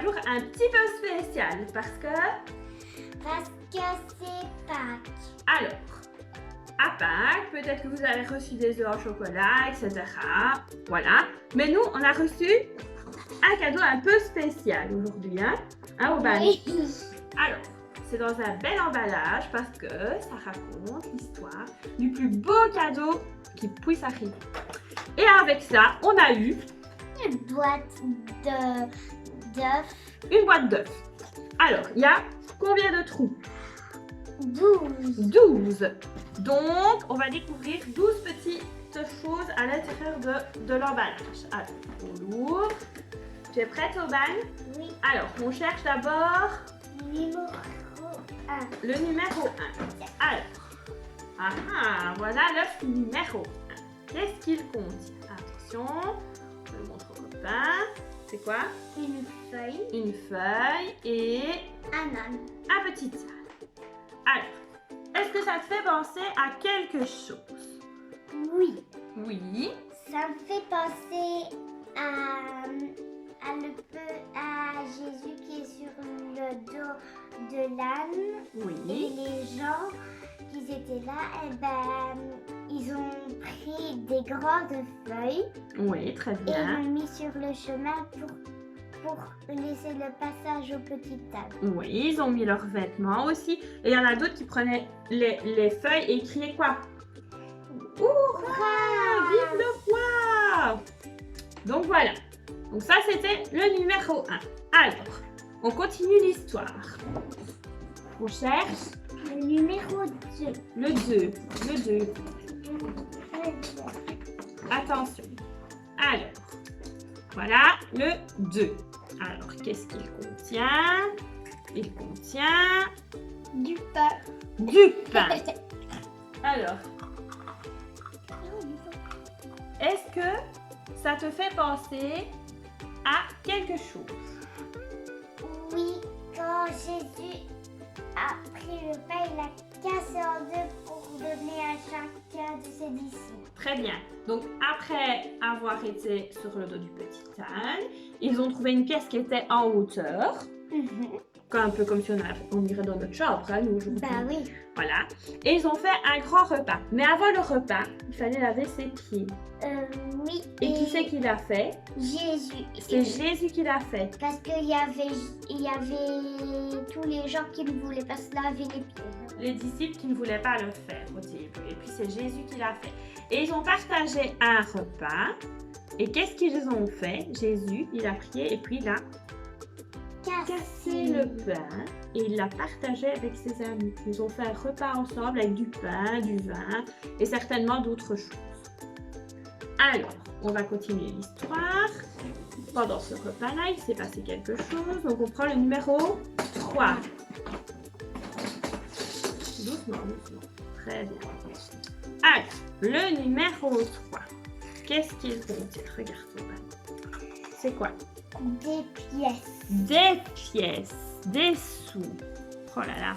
jour un petit peu spécial parce que c'est Pâques. alors, à Pâques, peut-être que vous avez reçu des œufs au chocolat, etc. Voilà. Mais nous, on a reçu un cadeau un peu spécial aujourd'hui, hein, Aubin? Oui. Alors, c'est dans un bel emballage parce que ça raconte l'histoire du plus beau cadeau qui puisse arriver. Et avec ça, on a eu Une boîte d'œufs. une boîte d'œufs. Alors, il y a combien de trous? 12. 12. Donc, on va découvrir 12 petites choses à l'intérieur de l'emballage. Alors, on l'ouvre. Tu es prête, Aubin? Oui. Alors, on cherche d'abord Numéro 1. le numéro 1. Alors, voilà l'œuf numéro 1. Qu'est-ce qu'il contient? Attention, je le montre au copain. C'est quoi? Une feuille. Une feuille et Un âne. un petit âne. Alors, est-ce que ça te fait penser à quelque chose? Oui. Oui. Ça me fait penser à Jésus qui est sur le dos de l'âne. Et Oui. les gens qui étaient là, eh ben, ils ont pris des grandes feuilles Oui, très et ils bien. l'ont mis sur le chemin pour laisser le passage au petit âne. Oui, ils ont mis leurs vêtements aussi. Et il y en a d'autres qui prenaient les feuilles et criaient quoi? Hurrah! Vive le roi! Donc voilà. Donc ça, c'était le numéro 1. Alors, on continue l'histoire. On cherche Le numéro 2. le 2. Le 2. Attention. Alors, voilà le 2. Alors, qu'est-ce qu'il contient? Il contient Du pain. du pain. Alors, est-ce que ça te fait penser à quelque chose? Oui, quand Jésus a pris le pain, il l'a cassé en deux pour donner à chacun de ses disciples. Très bien. Donc, après avoir été sur le dos du petit âne, ils ont trouvé une caisse qui était en hauteur, un peu comme si on irait dans notre chambre, hein, nous, aujourd'hui. Bah oui. Voilà. Et ils ont fait un grand repas. Mais avant le repas, il fallait laver ses pieds. Oui. Et qui c'est qui l'a fait? Jésus. C'est Jésus qui l'a fait. Parce qu'il y avait tous les gens qui ne voulaient pas se laver les pieds. Les disciples qui ne voulaient pas le faire au début. Et puis c'est Jésus qui l'a fait. Et ils ont partagé un repas. Et qu'est-ce qu'ils ont fait? Jésus, il a prié et puis il a cassé le pain et il l'a partagé avec ses amis. Ils ont fait un repas ensemble avec du pain, du vin et certainement d'autres choses. Alors, on va continuer l'histoire. Pendant ce repas-là, il s'est passé quelque chose. Donc, on prend le numéro 3. Doucement, doucement. Très bien. Alors, le numéro 3. Qu'est-ce qu'il contient? Regarde ton pain. C'est quoi? Des pièces. Des pièces, des sous. Oh là là.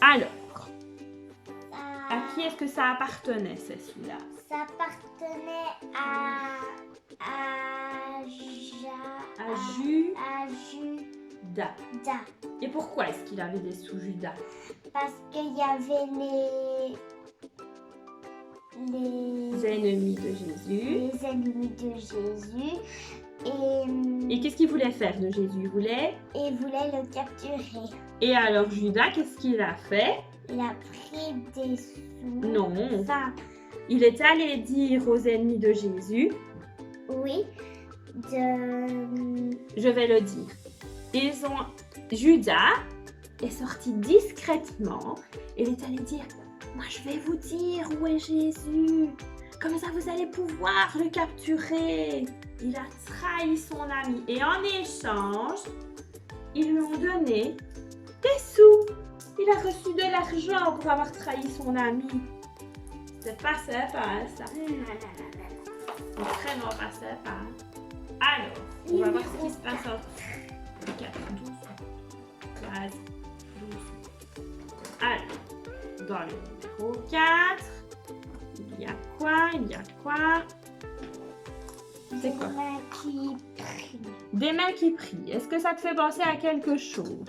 Alors, à qui est-ce que ça appartenait, ces sous-là? Ça appartenait à Judas. Judas. Et pourquoi est-ce qu'il avait des sous Judas? Parce qu'il y avait Les ennemis de Jésus. les ennemis de Jésus Et qu'est-ce qu'il voulait faire de Jésus? Il voulait... et voulaient le capturer. Et alors Judas, qu'est-ce qu'il a fait? Il a pris des sous. Non. Enfin, Il est allé dire aux ennemis de Jésus, oui. je vais le dire. Judas est sorti discrètement et il est allé dire, moi je vais vous dire où est Jésus. Comme ça vous allez pouvoir le capturer. Il a trahi son ami et en échange, ils lui ont donné des sous. Il a reçu de l'argent pour avoir trahi son ami. C'est pas sympa, hein, ça. C'est vraiment pas sympa. Alors, on va voir ce qui se passe en 4, 12, 13, 12. Alors, dans le numéro 4, il y a quoi? C'est quoi? Qui prient. Des mains qui prient. Est-ce que ça te fait penser à quelque chose?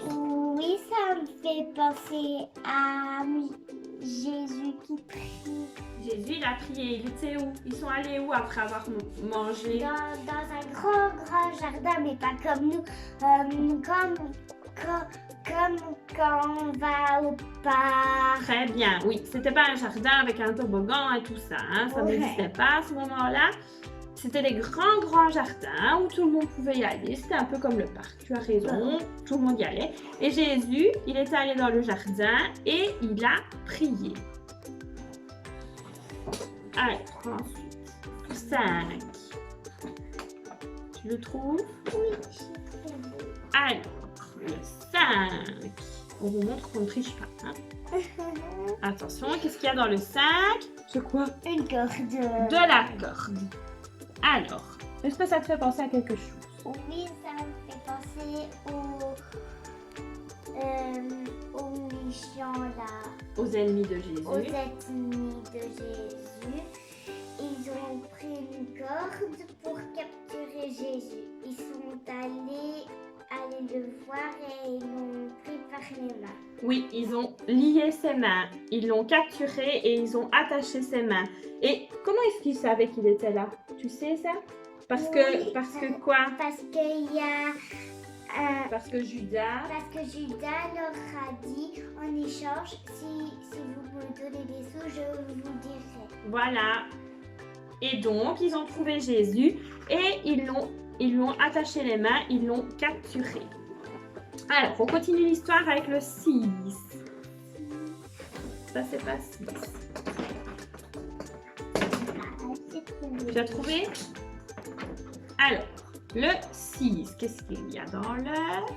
Oui, ça me fait penser à Jésus qui prie Jésus, il a prié. Il était où? Ils sont allés où après avoir mangé? dans un grand jardin, mais pas comme nous. Comme quand on va au parc. Très bien, oui. C'était pas un jardin avec un toboggan et tout ça. Hein? Ça Ouais. n'existait pas à ce moment-là. C'était des grands jardins où tout le monde pouvait y aller. C'était un peu comme le parc. Tu as raison, tout le monde y allait. Et Jésus, il était allé dans le jardin et il a prié. Alors, ensuite, 5. Tu le trouves? Oui, j'ai trouvé. Alors, le 5. On vous montre qu'on ne triche pas. Hein? Attention, qu'est-ce qu'il y a dans le 5? C'est quoi? Une corde. De la corde. Alors, est-ce que ça te fait penser à quelque chose? Oui, ça me fait penser aux méchants là, Aux ennemis de Jésus. aux ennemis de Jésus. Ils ont pris une corde pour capturer Jésus. Ils sont allés le voir et ils l'ont pris par les mains. Oui, ils ont lié ses mains, ils l'ont capturé et ils ont attaché ses mains. Et comment est-ce qu'ils savaient qu'il était là? Tu sais ça? Parce que quoi? Parce qu'il y a Parce que Judas... Parce que Judas leur a dit en échange, si vous me donnez des sous, je vous dirai. Voilà. Et donc, ils ont trouvé Jésus et ils lui ont attaché les mains, ils l'ont capturé. Alors, on continue l'histoire avec le 6. Ça, c'est pas 6. Tu as trouvé? Alors, le 6, qu'est-ce qu'il y a dans l'œuf?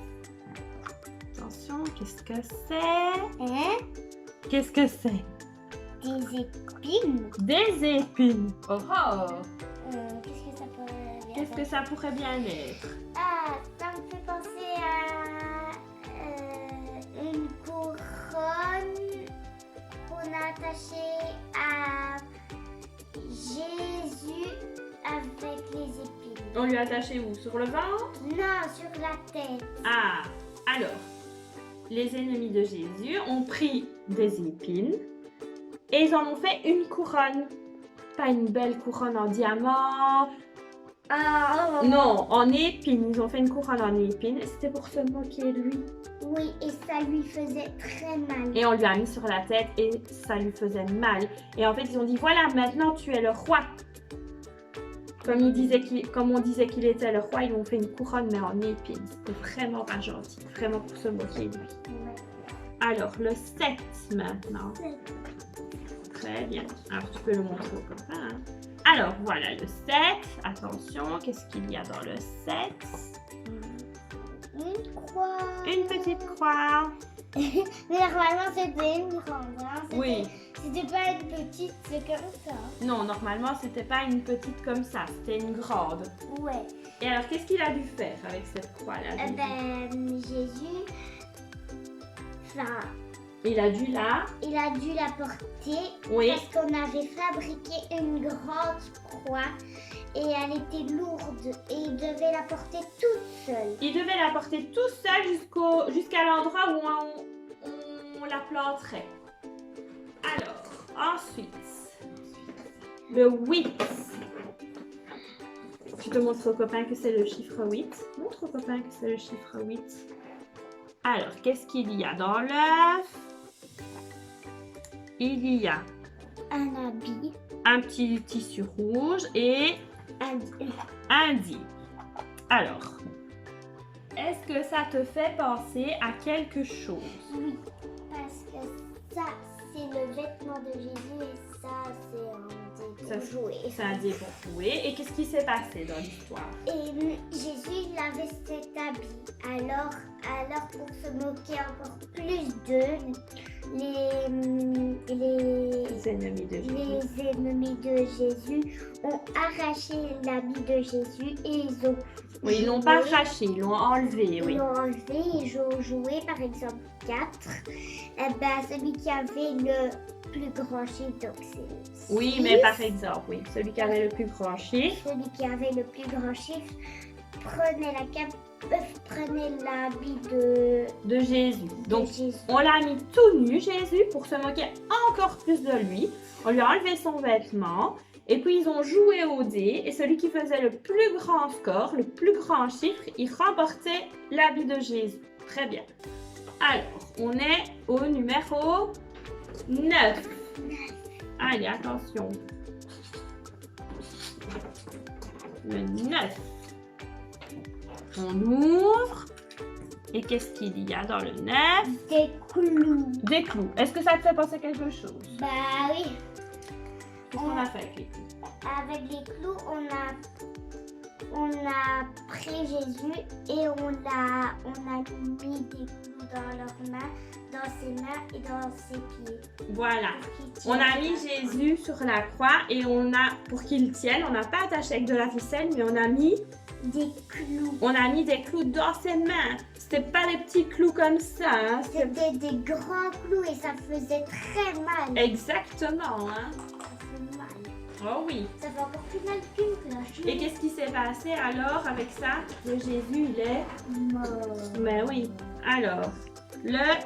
Attention, qu'est-ce que c'est? Hein? Qu'est-ce que c'est? Des épines. Des épines. Oh oh! Qu'est-ce que ça pourrait bien Qu'est-ce que ça pourrait bien être? Ah, ça me fait penser à une couronne qu'on a attachée à Jésus avec les épines. On lui a attaché où? Sur le ventre? Non, sur la tête. Ah, alors, les ennemis de Jésus ont pris des épines et ils en ont fait une couronne. Pas une belle couronne en diamant. Ah, oh. Non, en épines. Ils ont fait une couronne en épines. C'était pour se moquer de lui. Oui, et ça lui faisait très mal. Et on lui a mis sur la tête et ça lui faisait mal. Et en fait, ils ont dit, voilà, maintenant tu es le roi. Comme on disait qu'il était le roi, ils lui ont fait une couronne mais en épines. C'était vraiment pas gentil. Vraiment pour se moquer de lui. Alors, le 7 maintenant. Très bien. Alors, tu peux le montrer au copain. Hein. Alors, voilà le 7. Attention, qu'est-ce qu'il y a dans le 7? Une croix. Une petite croix. Mais normalement, c'était une grande. Hein. Oui. C'était pas une petite, c'est comme ça. Non, normalement, c'était pas une petite comme ça. C'était une grande. Ouais. Et alors, qu'est-ce qu'il a dû faire avec cette croix-là? Jésus, enfin, Il a dû là. il a dû la porter Oui. parce qu'on avait fabriqué une grande croix et elle était lourde et il devait la porter toute seule. Il devait la porter tout seul jusqu'à l'endroit où on la planterait. Alors, ensuite, le 8. Je te montre au copain que c'est le chiffre 8. Montre au copain que c'est le chiffre 8. Alors, qu'est-ce qu'il y a dans l'œuf? Il y a Un habit, un petit tissu rouge et un dit. Alors, est-ce que ça te fait penser à quelque chose? oui, parce que ça, c'est le vêtement de Jésus et ça, c'est un dé Ça, pour jouer. C'est un dé pour jouer. Et qu'est-ce qui s'est passé dans l'histoire? Et Jésus, il avait cet habit. Alors, pour se moquer encore plus d'eux, Les ennemis de Jésus. les ennemis de Jésus ont arraché l'habit de Jésus et ils ont Oui, ils l'ont pas arraché, ils l'ont enlevé, oui. Ils l'ont enlevé, ils ont joué par exemple 4. Celui qui avait le plus grand chiffre, donc c'est Oui, six. mais par exemple, oui, celui qui avait le plus grand chiffre. Celui qui avait le plus grand chiffre prenait l'habit de Jésus. Donc, de Jésus. on l'a mis tout nu, Jésus, pour se moquer encore plus de lui. On lui a enlevé son vêtement. Et puis, ils ont joué au dé. Et celui qui faisait le plus grand score, le plus grand chiffre, il remportait l'habit de Jésus. Très bien. Alors, on est au numéro 9. Allez, attention. Le 9. On ouvre. Et qu'est-ce qu'il y a dans le 9? Des clous. Des clous. Est-ce que ça te fait penser à quelque chose? Bah oui. Qu'est-ce qu'on a fait avec les clous? Avec les clous, on a pris Jésus et on a mis des clous dans leurs mains, dans ses mains et dans ses pieds. Voilà. On a mis Jésus sur la croix et pour qu'il tienne, on n'a pas attaché avec de la ficelle, mais on a mis des clous. On a mis des clous dans ses mains. C'était pas des petits clous comme ça. Hein. C'était des grands clous et ça faisait très mal. Exactement. Hein. Ça fait mal. Oh oui. Ça fait encore plus mal qu'une cloche. Et qu'est-ce qui s'est passé alors avec ça? Le Jésus, il est mort. Mais oui. Alors, le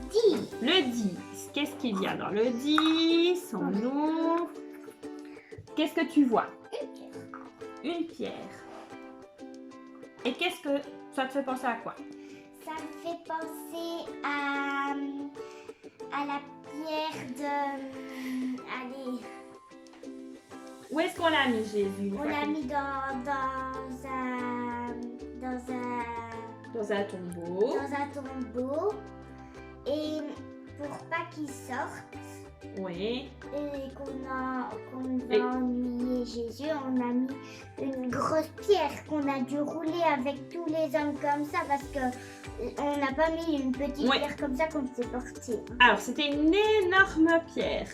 10. Le 10. Qu'est-ce qu'il y a dans le 10? On ouvre. Qu'est-ce que tu vois? Une pierre. Et qu'est-ce que ça te fait penser à quoi? Ça me fait penser à la pierre de... Allez. Où est-ce qu'on l'a mis, Jésus? On l'a mis dans un tombeau. Dans un tombeau. Et pour pas qu'il sorte, Oui. et qu'on va ennuyer Jésus, on a mis une grosse pierre qu'on a dû rouler avec tous les hommes comme ça parce que on n'a pas mis une petite pierre comme ça qu'on s'est porté. Alors, c'était une énorme pierre,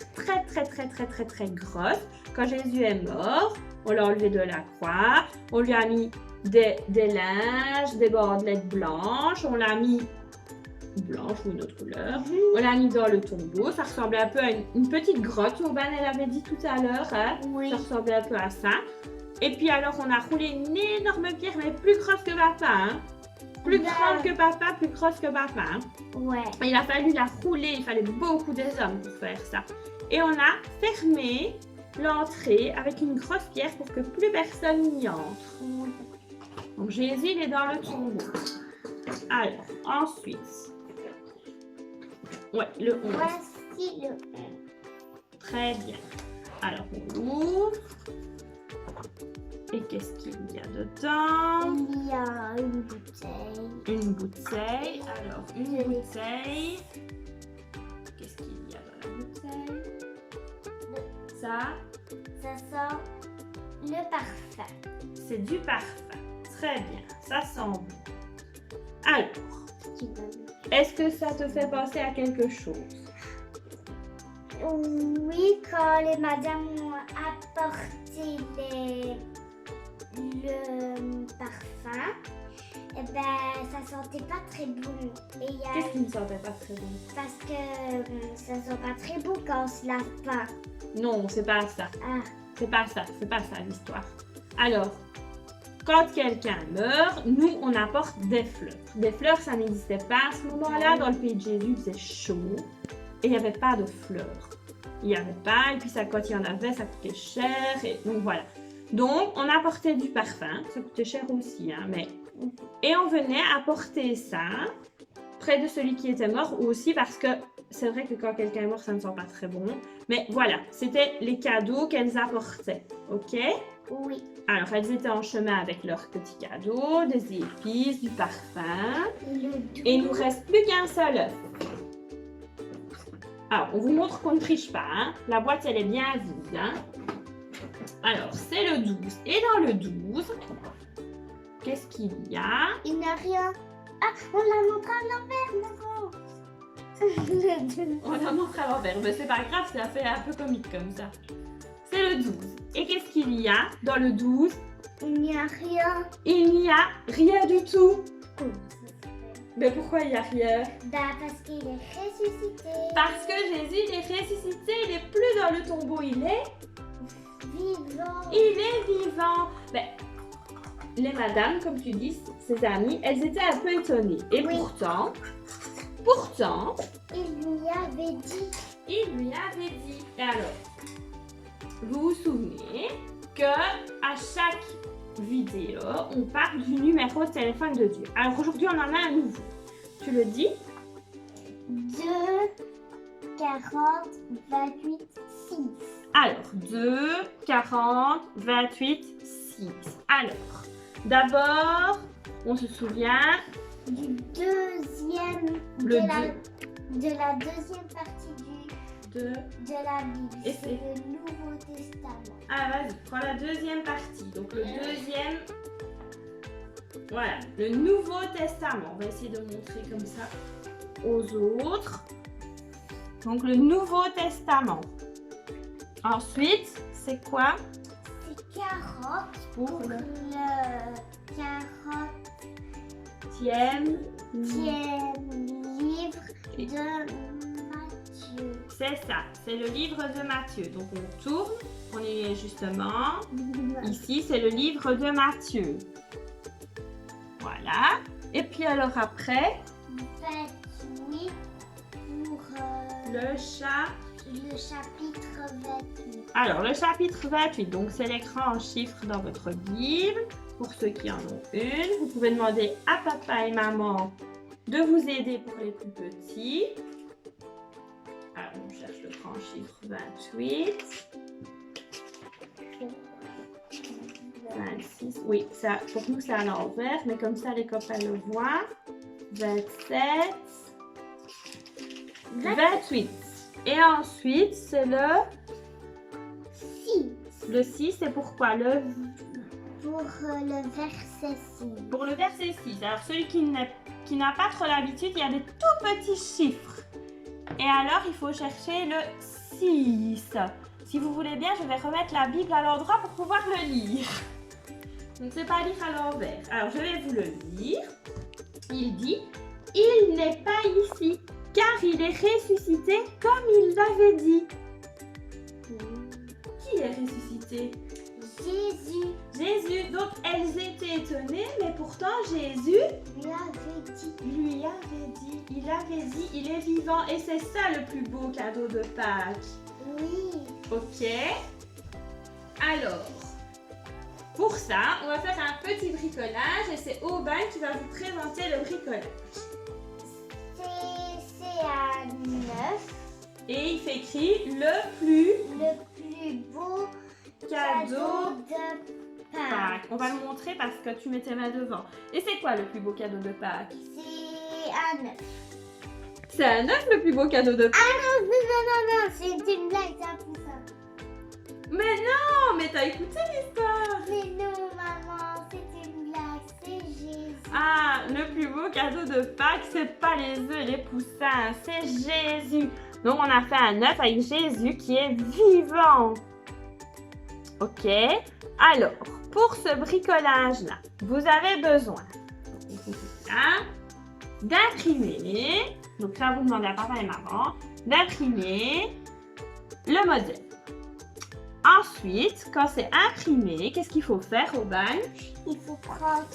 très grosse. Quand Jésus est mort, on l'a enlevé de la croix, on lui a mis des linges, des bandelettes blanches, on l'a mis blanche ou une autre couleur. On l'a mis dans le tombeau. Ça ressemblait un peu à une petite grotte. Urbaine, elle avait dit tout à l'heure. Hein? Oui. Ça ressemblait un peu à ça. Et puis alors, on a roulé une énorme pierre, mais plus grosse que papa. Hein? Plus grande que papa, plus grosse que papa. Hein? Ouais. Il a fallu la rouler. Il fallait beaucoup des hommes pour faire ça. Et on a fermé l'entrée avec une grosse pierre pour que plus personne n'y entre. Donc Jésus, il est dans le tombeau. Alors, ensuite... Ouais, le 11. Voici le 11. Très bien. Alors, on l'ouvre. Et qu'est-ce qu'il y a dedans? Il y a une bouteille. Une bouteille. Alors, une bouteille. Qu'est-ce qu'il y a dans la bouteille? Ça sent le parfum. C'est du parfum. Très bien. Ça sent bon. Alors, est-ce que ça te fait penser à quelque chose? Oui, quand les madames ont apporté le parfum, eh ben, ça sentait pas très bon. Qu'est-ce qui ne sentait pas très bon? Parce que ça sent pas très bon quand on se lave pas. Non, c'est pas ça. Ah. C'est pas ça l'histoire. Alors, quand quelqu'un meurt, nous, on apporte des fleurs. Des fleurs, ça n'existait pas à ce moment-là. Dans le pays de Jésus, il faisait chaud et il n'y avait pas de fleurs. Il n'y avait pas, et puis ça, quand il y en avait, ça coûtait cher. Et donc, voilà. Donc, on apportait du parfum. Ça coûtait cher aussi, hein, mais... Et on venait apporter ça près de celui qui était mort aussi parce que c'est vrai que quand quelqu'un est mort, ça ne sent pas très bon. Mais voilà, c'était les cadeaux qu'elles apportaient. OK? Oui. Alors, elles étaient en chemin avec leurs petits cadeaux, des épices, du parfum. Et il nous reste plus qu'un seul œuf. Alors, on vous montre qu'on ne triche pas. Hein? La boîte, elle est bien vide. Hein? Alors, c'est le 12. Et dans le 12, qu'est-ce qu'il y a? Il n'y a rien. Ah, on l'a montré à l'envers, maman. On la montre à l'envers, mais c'est pas grave, ça fait un peu comique comme ça. C'est le 12. Et qu'est-ce qu'il y a dans le 12? Il n'y a rien. Il n'y a rien du tout. Comment ça se fait? Mais pourquoi il n'y a rien? Bah parce qu'il est ressuscité. Parce que Jésus, il est ressuscité, il n'est plus dans le tombeau, il est vivant. Il est vivant. Mais les madames, comme tu dis, ses amies, elles étaient un peu étonnées. Et Oui. pourtant, Il lui avait dit. il lui avait dit. Et alors, vous vous souvenez que à chaque vidéo, on parle du numéro de téléphone de Dieu. Alors aujourd'hui, on en a un nouveau. Tu le dis? 2, 40, 28, 6. Alors, 2, 40, 28, 6. Alors, d'abord, on se souvient Du deuxième. Le de la deuxième partie de... de la Bible. Et C'est le Nouveau Testament. Ah, vas-y, prends la deuxième partie. Donc, le deuxième... Voilà, le Nouveau Testament. On va essayer de montrer comme ça aux autres. Donc, le Nouveau Testament. Ensuite, c'est quoi C'est 40 pour pour le le 40e 10e livre de Matthieu. C'est ça, c'est le livre de Matthieu. Donc, on tourne, on y est justement. Ici, c'est le livre de Matthieu. Voilà. Et puis alors après, 28 pour le chat. le chapitre 28. Alors, le chapitre 28, donc c'est l'écran en chiffres dans votre Bible. Pour ceux qui en ont une, vous pouvez demander à papa et maman de vous aider pour les plus petits. Alors, on cherche l'écran en chiffres 28. 26, oui, ça, pour nous c'est à l'envers, mais comme ça les copains le voient. 27, 28. Et ensuite, c'est le 6 Le 6, c'est pourquoi pour le verset 6. Pour le verset 6. Alors, celui qui n'a pas trop l'habitude, il y a des tout petits chiffres. Et alors, il faut chercher le 6. Si vous voulez bien, je vais remettre la Bible à l'endroit pour pouvoir le lire. Donc, c'est pas lire à l'envers. Alors, je vais vous le lire. Il dit, « Il n'est pas ici, car il est ressuscité comme il l'avait dit. » Qui est ressuscité? Jésus Jésus. Donc, elles étaient étonnées, mais pourtant, Jésus lui avait dit. lui avait dit, il est vivant. Et c'est ça le plus beau cadeau de Pâques. Oui. Ok. Alors, pour ça, on va faire un petit bricolage et c'est Aubin qui va vous présenter le bricolage. C'est à 9. Et il fait écrit le plus Beau cadeau de Pâques. Pâques. On va le montrer parce que tu mets tes mains devant. Et c'est quoi le plus beau cadeau de Pâques? C'est à 9. C'est un œuf le plus beau cadeau de Pâques. Ah non, c'est une blague, c'est un peu ça. Mais non, mais t'as écouté l'histoire. Mais non, maman, c'est une blague, c'est Jésus. Ah, le plus beau cadeau de Pâques, c'est pas les œufs et les poussins, c'est Jésus. Donc on a fait un œuf avec Jésus qui est vivant. Ok. Alors, pour ce bricolage-là, vous avez besoin d'imprimer. Donc ça, vous demandez à papa et maman d'imprimer le modèle. Ensuite, quand c'est imprimé, qu'est-ce qu'il faut faire au bain? Il faut prendre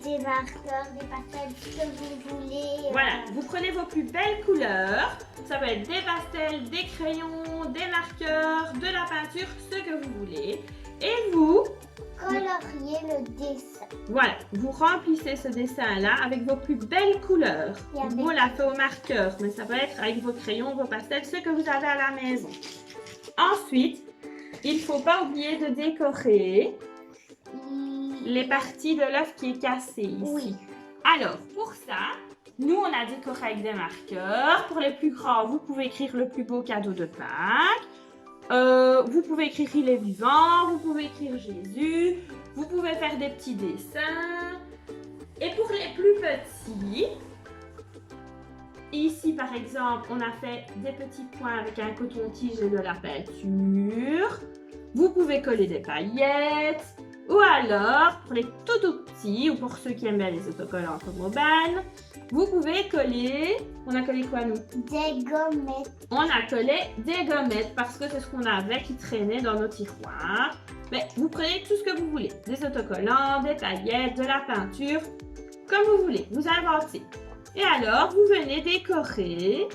des marqueurs, des pastels, ce que vous voulez. Voilà, vous prenez vos plus belles couleurs. Ça peut être des pastels, des crayons, des marqueurs, de la peinture, ce que vous voulez. Et vous Colorier le dessin. Voilà, vous remplissez ce dessin-là avec vos plus belles couleurs. Et avec- Nous, on l'a fait au marqueur, mais ça peut être avec vos crayons, vos pastels, ce que vous avez à la maison. Ensuite, il ne faut pas oublier de décorer les parties de l'œuf qui est cassé ici. Oui. Alors, pour ça, nous, on a décoré avec des marqueurs. Pour les plus grands, vous pouvez écrire le plus beau cadeau de Pâques. Vous pouvez écrire il est vivant, vous pouvez écrire Jésus, vous pouvez faire des petits dessins. Et pour les plus petits, ici par exemple, on a fait des petits points avec un coton-tige et de la peinture. Vous pouvez coller des paillettes, Ou alors, pour les tout petits, ou pour ceux qui aiment bien les autocollants comme Aubane, vous pouvez coller... On a collé quoi, nous? Des gommettes. On a collé des gommettes parce que c'est ce qu'on avait qui traînait dans nos tiroirs. Mais vous prenez tout ce que vous voulez. Des autocollants, des paillettes, de la peinture, comme vous voulez. Vous inventez. Et alors, vous venez décorer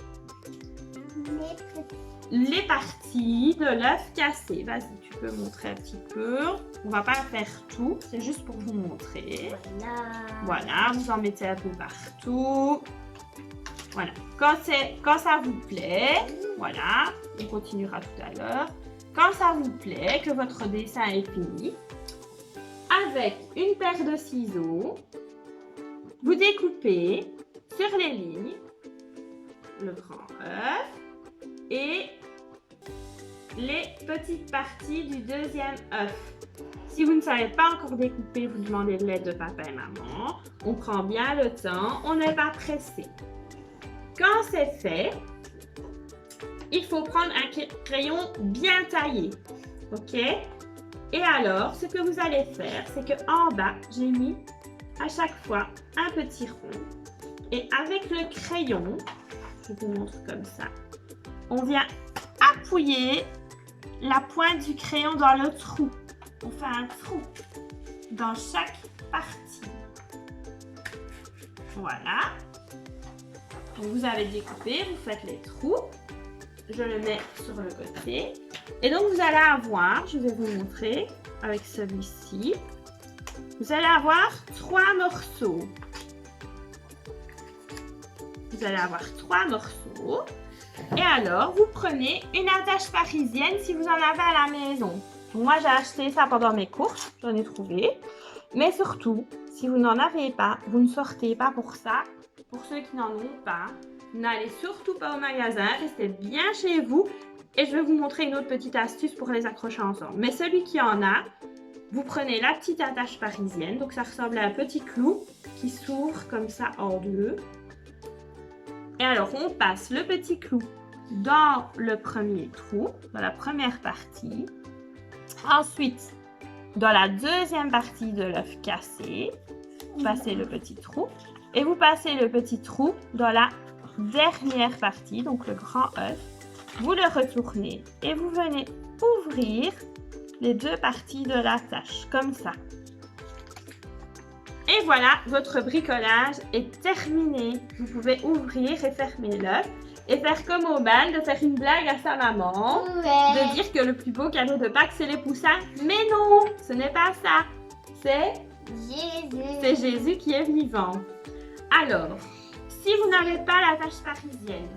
les parties de l'œuf cassé. Vas-y, tu peux montrer un petit peu. On va pas faire tout, c'est juste pour vous montrer. Voilà, vous en mettez un peu partout. Voilà, quand ça vous plaît, voilà, on continuera tout à l'heure. Quand ça vous plaît, que votre dessin est fini, avec une paire de ciseaux, vous découpez sur les lignes le grand œuf et les petites parties du deuxième œuf. Si vous ne savez pas encore découper, vous demandez de l'aide de papa et maman. On prend bien le temps, on n'est pas pressé. Quand c'est fait, il faut prendre un crayon bien taillé. Ok? Et alors, ce que vous allez faire, c'est qu'en bas, j'ai mis à chaque fois un petit rond. Et avec le crayon, je vous montre comme ça, on vient appuyer la pointe du crayon dans le trou. On fait un trou dans chaque partie. Voilà. Donc vous avez découpé, vous faites les trous. Je le mets sur le côté. Et donc vous allez avoir, je vais vous montrer avec celui-ci, vous allez avoir 3 morceaux. Vous allez avoir 3 morceaux. Et alors, vous prenez une attache parisienne si vous en avez à la maison. Moi, j'ai acheté ça pendant mes courses, j'en ai trouvé. Mais surtout, si vous n'en avez pas, vous ne sortez pas pour ça. Pour ceux qui n'en ont pas, n'allez surtout pas au magasin, restez bien chez vous. Et je vais vous montrer une autre petite astuce pour les accrocher ensemble. Mais celui qui en a, vous prenez la petite attache parisienne. Donc ça ressemble à un petit clou qui s'ouvre comme ça en deux. Et alors on passe le petit clou dans le premier trou, dans la première partie. Ensuite, dans la deuxième partie de l'œuf cassé, vous passez le petit trou. Et vous passez le petit trou dans la dernière partie, donc le grand œuf. Vous le retournez et vous venez ouvrir les deux parties de la tâche, comme ça. Et voilà, votre bricolage est terminé. Vous pouvez ouvrir et fermer l'œuf et faire comme Aubane, de faire une blague à sa maman, de dire que le plus beau cadeau de Pâques, c'est les poussins. Mais non, ce n'est pas ça. C'est Jésus. C'est Jésus qui est vivant. Alors, si vous n'avez pas la tâche parisienne,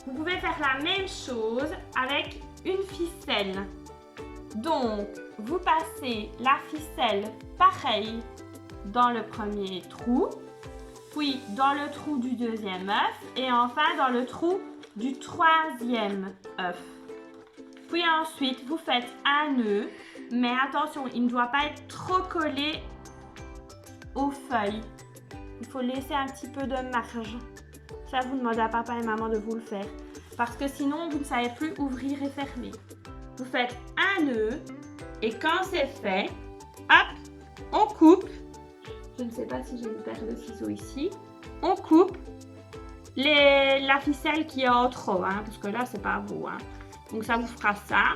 vous pouvez faire la même chose avec une ficelle. Donc, vous passez la ficelle pareil dans le premier trou, puis dans le trou du deuxième œuf et enfin dans le trou du troisième œuf. Puis ensuite, vous faites un nœud, mais attention, il ne doit pas être trop collé aux feuilles. Il faut laisser un petit peu de marge. Ça, vous demandez à papa et maman de vous le faire. Parce que sinon, vous ne savez plus ouvrir et fermer. Vous faites un nœud et quand c'est fait, hop, on coupe. Je ne sais pas si j'ai une paire de ciseaux ici. On coupe la ficelle qui est en trop, hein, parce que là, c'est pas beau. Hein. Donc, ça vous fera ça.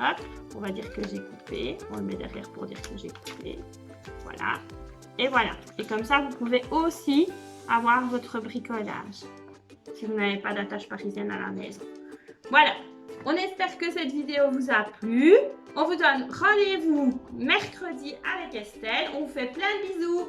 Hop, on va dire que j'ai coupé. On le met derrière pour dire que j'ai coupé. Voilà. Et voilà. Et comme ça, vous pouvez aussi avoir votre bricolage. Si vous n'avez pas d'attache parisienne à la maison. Voilà. On espère que cette vidéo vous a plu. On vous donne rendez-vous mercredi avec Estelle. On vous fait plein de bisous.